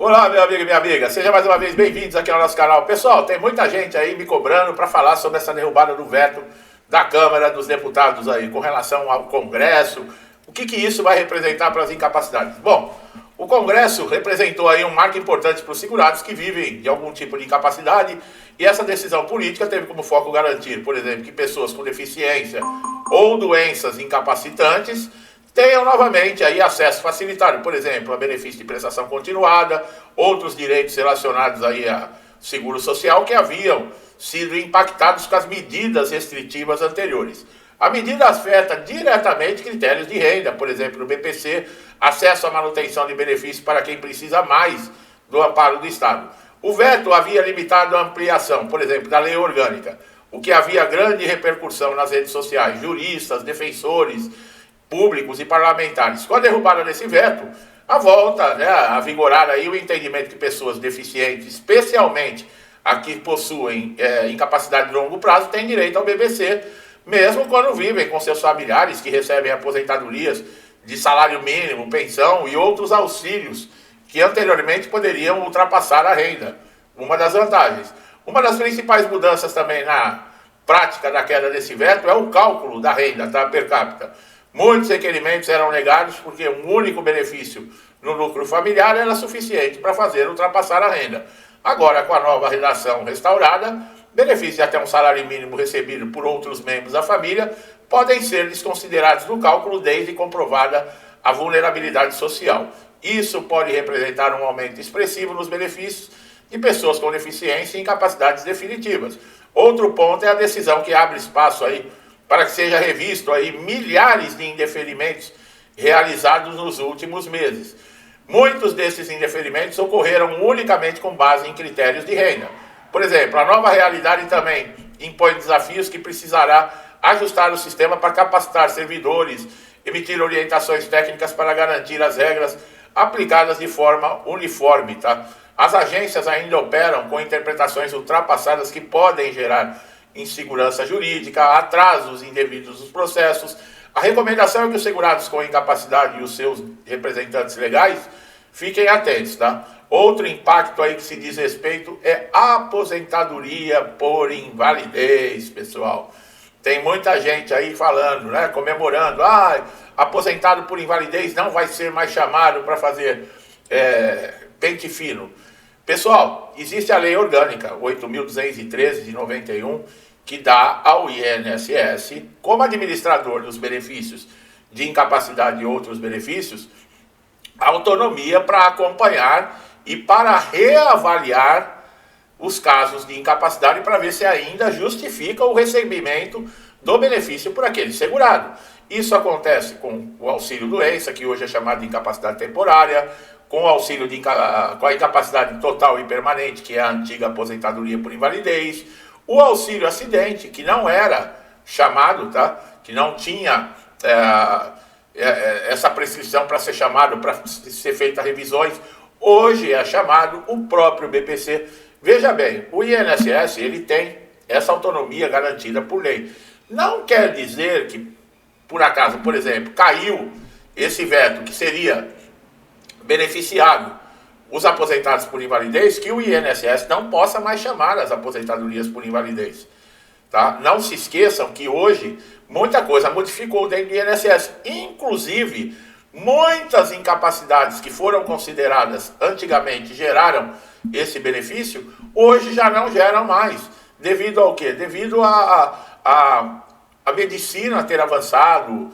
Olá, meu amigo e minha amiga, sejam mais uma vez bem-vindos aqui ao nosso canal. Pessoal, tem muita gente aí me cobrando para falar sobre essa derrubada do veto da Câmara dos Deputados aí, com relação ao Congresso, o que isso vai representar para as incapacidades. Bom, o Congresso representou aí um marco importante para os segurados que vivem de algum tipo de incapacidade, e essa decisão política teve como foco garantir, por exemplo, que pessoas com deficiência ou doenças incapacitantes tenham novamente aí acesso facilitado, por exemplo, a benefício de prestação continuada, outros direitos relacionados aí a seguro social que haviam sido impactados com as medidas restritivas anteriores. A medida afeta diretamente critérios de renda, por exemplo, no BPC, acesso à manutenção de benefícios para quem precisa mais do amparo do Estado. O veto havia limitado a ampliação, por exemplo, da lei orgânica, o que havia grande repercussão nas redes sociais, juristas, defensores públicos e parlamentares. Com a derrubada desse veto, a volta a vigorar aí o entendimento que pessoas deficientes, especialmente a que possuem incapacidade de longo prazo, têm direito ao BBC, mesmo quando vivem com seus familiares que recebem aposentadorias de salário mínimo, pensão e outros auxílios que anteriormente poderiam ultrapassar a renda. Uma das vantagens. Uma das principais mudanças também na prática da queda desse veto é o cálculo da renda per capita. Muitos requerimentos eram negados porque um único benefício no lucro familiar era suficiente para fazer ultrapassar a renda. Agora, com a nova redação restaurada, benefícios de até um salário mínimo recebido por outros membros da família podem ser desconsiderados no cálculo desde comprovada a vulnerabilidade social. Isso pode representar um aumento expressivo nos benefícios de pessoas com deficiência e incapacidades definitivas. Outro ponto é a decisão que abre espaço aí para que seja revisto aí milhares de indeferimentos realizados nos últimos meses. Muitos desses indeferimentos ocorreram unicamente com base em critérios de renda. Por exemplo, a nova realidade também impõe desafios que precisará ajustar o sistema para capacitar servidores, emitir orientações técnicas para garantir as regras aplicadas de forma uniforme. As agências ainda operam com interpretações ultrapassadas que podem gerar insegurança jurídica, atrasos indevidos nos processos. A recomendação é que os segurados com incapacidade e os seus representantes legais fiquem atentos, Outro impacto aí que se diz respeito é a aposentadoria por invalidez, pessoal. Tem muita gente aí falando, comemorando, aposentado por invalidez não vai ser mais chamado para fazer pente fino. Pessoal, existe a lei orgânica 8.213 de 91, que dá ao INSS, como administrador dos benefícios de incapacidade e outros benefícios, autonomia para acompanhar e para reavaliar os casos de incapacidade para ver se ainda justifica o recebimento do benefício por aquele segurado. Isso acontece com o auxílio-doença, que hoje é chamado de incapacidade temporária, com o auxílio com a incapacidade total e permanente, que é a antiga aposentadoria por invalidez, o auxílio-acidente, que não era chamado, que não tinha essa prescrição para ser chamado, para ser feita revisões, hoje é chamado o próprio BPC. Veja bem, o INSS ele tem essa autonomia garantida por lei. Não quer dizer que, por acaso, por exemplo, caiu esse veto que seria beneficiado os aposentados por invalidez, que o INSS não possa mais chamar as aposentadorias por invalidez. Não se esqueçam que hoje muita coisa modificou dentro do INSS, inclusive muitas incapacidades que foram consideradas antigamente geraram esse benefício, hoje já não geram mais. Devido ao quê? Devido a medicina ter avançado,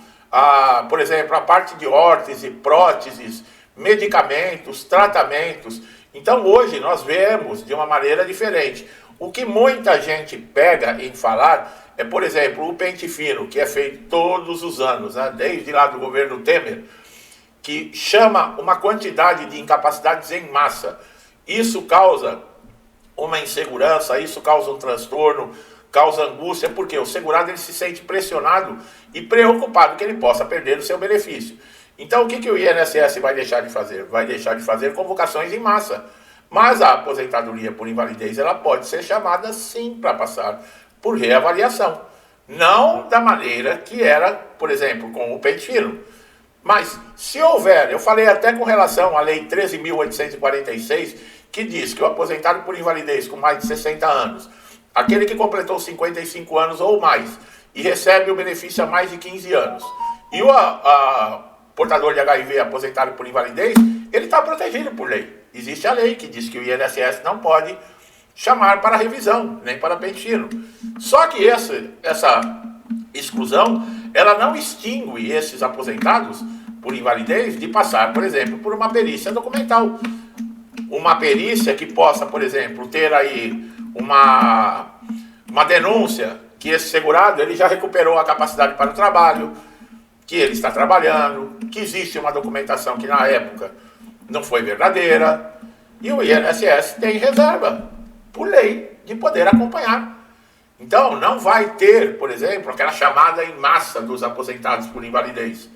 por exemplo, a parte de órtese, próteses, medicamentos, tratamentos. Então hoje nós vemos de uma maneira diferente. O que muita gente pega em falar é, por exemplo, o pente fino, que é feito todos os anos, desde lá do governo Temer, que chama uma quantidade de incapacidades em massa. Isso causa uma insegurança, isso causa um transtorno, causa angústia, porque o segurado ele se sente pressionado e preocupado que ele possa perder o seu benefício. Então o que o INSS vai deixar de fazer? Vai deixar de fazer convocações em massa. Mas a aposentadoria por invalidez ela pode ser chamada sim para passar por reavaliação. Não da maneira que era, por exemplo, com o pente fino. Mas se houver, eu falei até com relação à Lei 13.846, que diz que o aposentado por invalidez com mais de 60 anos, aquele que completou 55 anos ou mais e recebe o benefício há mais de 15 anos, e o portador de HIV aposentado por invalidez, ele está protegido por lei. Existe a lei que diz que o INSS não pode chamar para revisão, nem para pente fino. Só que essa exclusão, ela não extingue esses aposentados por invalidez de passar, por exemplo, por uma perícia documental. Uma perícia que possa, por exemplo, ter aí uma denúncia que esse segurado ele já recuperou a capacidade para o trabalho, que ele está trabalhando, que existe uma documentação que na época não foi verdadeira, e o INSS tem reserva, por lei, de poder acompanhar. Então, não vai ter, por exemplo, aquela chamada em massa dos aposentados por invalidez,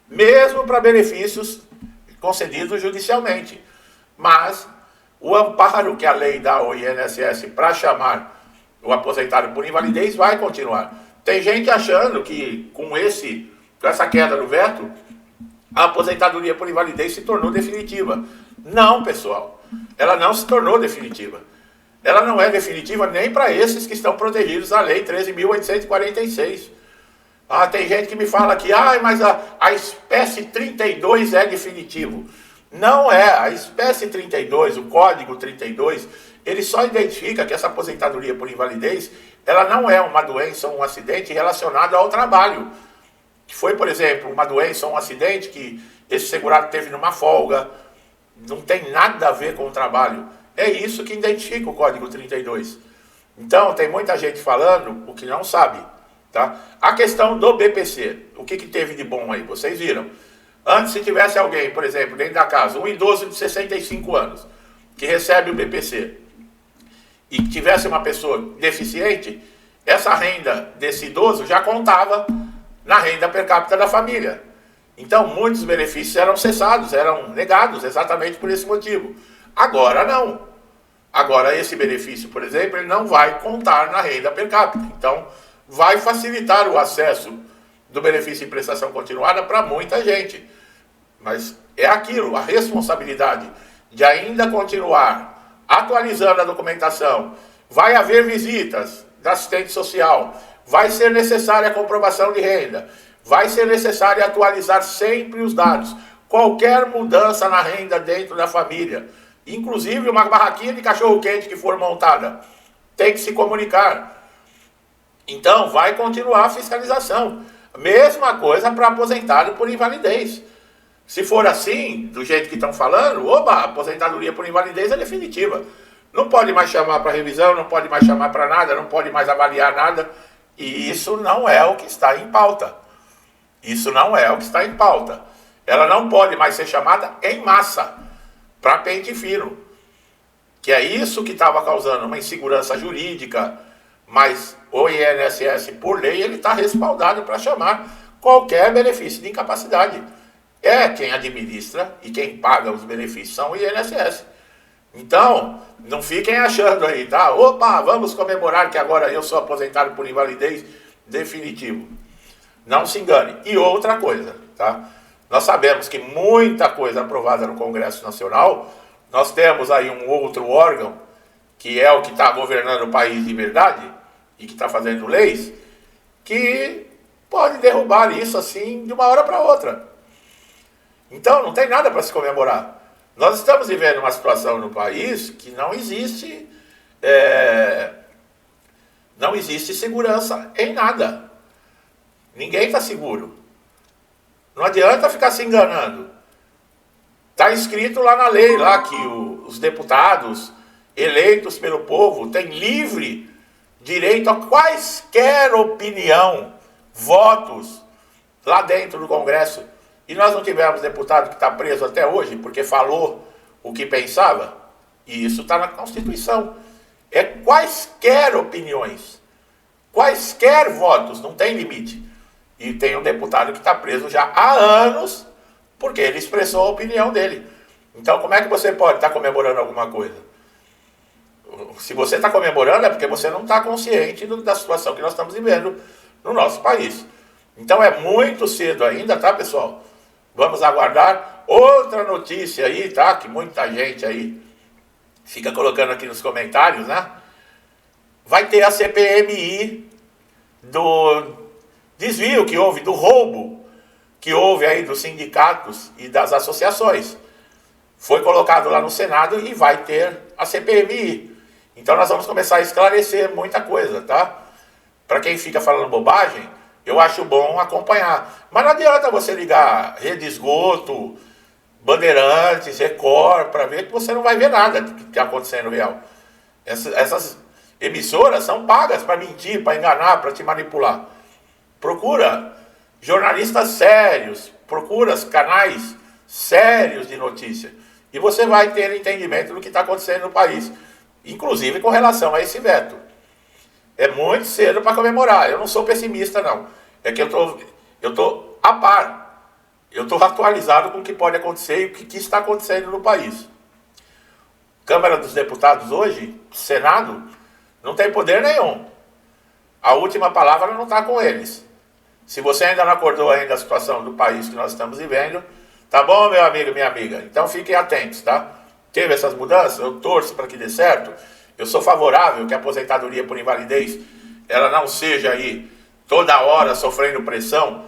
mesmo para benefícios concedidos judicialmente. Mas o amparo que a lei dá ao INSS para chamar o aposentado por invalidez vai continuar. Tem gente achando que com essa queda do veto, a aposentadoria por invalidez se tornou definitiva. Não, pessoal, ela não se tornou definitiva. Ela não é definitiva nem para esses que estão protegidos na Lei 13.846. Tem gente que me fala que mas a espécie 32 é definitivo. Não é. A espécie 32, o código 32, ele só identifica que essa aposentadoria por invalidez, ela não é uma doença ou um acidente relacionado ao trabalho. Que foi, por exemplo, uma doença ou um acidente que esse segurado teve numa folga, não tem nada a ver com o trabalho. É isso que identifica o Código 32. Então, tem muita gente falando o que não sabe. Tá? A questão do BPC, o que teve de bom aí? Vocês viram. Antes, se tivesse alguém, por exemplo, dentro da casa, um idoso de 65 anos, que recebe o BPC, e que tivesse uma pessoa deficiente, essa renda desse idoso já contava na renda per capita da família. Então, muitos benefícios eram cessados, eram negados, exatamente por esse motivo. Agora não. Agora esse benefício, por exemplo, ele não vai contar na renda per capita. Então, vai facilitar o acesso do benefício em prestação continuada para muita gente. Mas é aquilo, a responsabilidade de ainda continuar atualizando a documentação. Vai haver visitas da assistente social, vai ser necessária a comprovação de renda, vai ser necessário atualizar sempre os dados. Qualquer mudança na renda dentro da família, inclusive uma barraquinha de cachorro-quente que for montada, tem que se comunicar. Então, vai continuar a fiscalização. Mesma coisa para aposentado por invalidez. Se for assim, do jeito que estão falando, a aposentadoria por invalidez é definitiva. Não pode mais chamar para revisão, não pode mais chamar para nada, não pode mais avaliar nada. E isso não é o que está em pauta. Isso não é o que está em pauta. Ela não pode mais ser chamada em massa para pente fino. Que é isso que estava causando uma insegurança jurídica, mas o INSS, por lei, ele está respaldado para chamar qualquer benefício de incapacidade. É quem administra e quem paga os benefícios são o INSS. Então, não fiquem achando aí, tá? Vamos comemorar que agora eu sou aposentado por invalidez definitivo. Não se engane. E outra coisa, tá? Nós sabemos que muita coisa aprovada no Congresso Nacional, nós temos aí um outro órgão, que é o que está governando o país de verdade, e que está fazendo leis, que pode derrubar isso assim de uma hora para outra. Então, não tem nada para se comemorar. Nós estamos vivendo uma situação no país que não existe segurança em nada. Ninguém está seguro. Não adianta ficar se enganando. Está escrito lá na lei lá que os deputados eleitos pelo povo têm livre direito a quaisquer opinião, votos lá dentro do Congresso. E nós não tivemos deputado que está preso até hoje porque falou o que pensava. E isso está na Constituição. É quaisquer opiniões, quaisquer votos, não tem limite. E tem um deputado que está preso já há anos porque ele expressou a opinião dele. Então, como é que você pode estar comemorando alguma coisa? Se você está comemorando é porque você não está consciente da situação que nós estamos vivendo no nosso país. Então, é muito cedo ainda, tá, pessoal? Vamos aguardar. Outra notícia aí, tá? Que muita gente aí fica colocando aqui nos comentários, né? Vai ter a CPMI do desvio que houve, do roubo que houve aí dos sindicatos e das associações. Foi colocado lá no Senado e vai ter a CPMI. Então nós vamos começar a esclarecer muita coisa, tá? Para quem fica falando bobagem, eu acho bom acompanhar. Mas não adianta você ligar Rede Esgoto, Bandeirantes, Record, para ver que você não vai ver nada do que está acontecendo real. Essas emissoras são pagas para mentir, para enganar, para te manipular. Procura jornalistas sérios, procura canais sérios de notícia. E você vai ter entendimento do que está acontecendo no país, inclusive com relação a esse veto. É muito cedo para comemorar. Eu não sou pessimista, não. É que eu tô a par. Eu estou atualizado com o que pode acontecer e o que está acontecendo no país. Câmara dos Deputados hoje, Senado, não tem poder nenhum. A última palavra não está com eles. Se você ainda não acordou ainda a situação do país que nós estamos vivendo, tá bom, meu amigo e minha amiga? Então fiquem atentos, tá? Teve essas mudanças, eu torço para que dê certo. Eu sou favorável que a aposentadoria por invalidez, ela não seja aí toda hora sofrendo pressão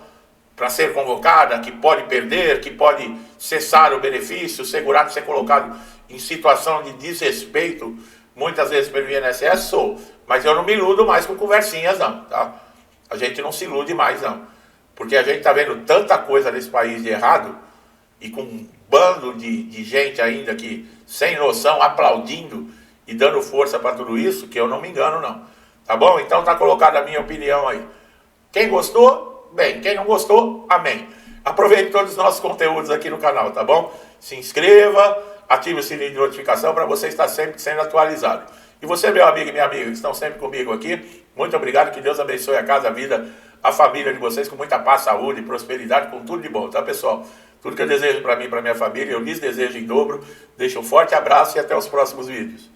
para ser convocada, que pode perder, que pode cessar o benefício, o segurado ser colocado em situação de desrespeito, muitas vezes pelo INSS, sou. Mas eu não me iludo mais com conversinhas, não, tá? A gente não se ilude mais, não. Porque a gente está vendo tanta coisa nesse país de errado, e com um bando de gente ainda que, sem noção, aplaudindo e dando força para tudo isso, que eu não me engano, não. Tá bom? Então tá colocada a minha opinião aí. Quem gostou, bem. Quem não gostou, amém. Aproveite todos os nossos conteúdos aqui no canal, tá bom? Se inscreva, ative o sininho de notificação para você estar sempre sendo atualizado. E você, meu amigo e minha amiga, que estão sempre comigo aqui, muito obrigado, que Deus abençoe a casa, a vida, a família de vocês, com muita paz, saúde, prosperidade, com tudo de bom, tá, pessoal? Tudo que eu desejo para mim e para minha família, eu lhes desejo em dobro. Deixo um forte abraço e até os próximos vídeos.